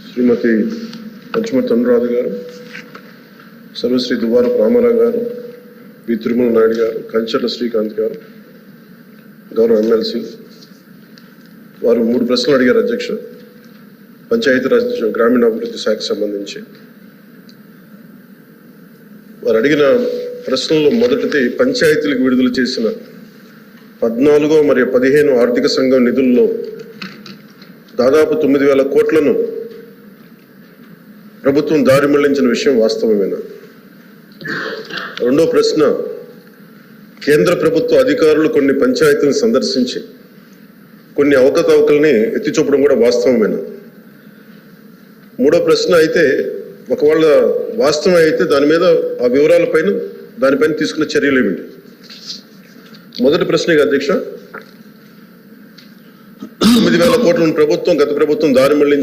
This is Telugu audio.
శ్రీమతి పంచుమర్తి అనురాధ గారు, సర్వశ్రీ దువ్వారపు రామారావు గారు, వి తిరుమల నాయుడు గారు, కంచర్ల శ్రీకాంత్ గారు, గౌరవ ఎమ్మెల్సీ వారు 3 ప్రశ్నలు అడిగారు అధ్యక్ష. పంచాయతీరాజ్ గ్రామీణాభివృద్ధి శాఖకు సంబంధించి వారు అడిగిన ప్రశ్నల్లో మొదటిది పంచాయతీలకు విడుదల చేసిన 14 మరియు 15 ఆర్థిక సంఘం నిధుల్లో దాదాపు 9,000 కోట్లను ప్రభుత్వం దారి మళ్లించిన విషయం వాస్తవమేనా? రెండో ప్రశ్న, కేంద్ర ప్రభుత్వ అధికారులు కొన్ని పంచాయతీలను సందర్శించి కొన్ని అవకతవకల్ని ఎత్తి చూపడం కూడా వాస్తవమేనా? మూడో ప్రశ్న అయితే ఒకవేళ వాస్తవం అయితే దాని మీద ఆ దానిపైన తీసుకున్న చర్యలు ఏమిటి? మొదటి ప్రశ్న అధ్యక్ష, 9,000 కోట్లను గత ప్రభుత్వం దారి మళ్లించి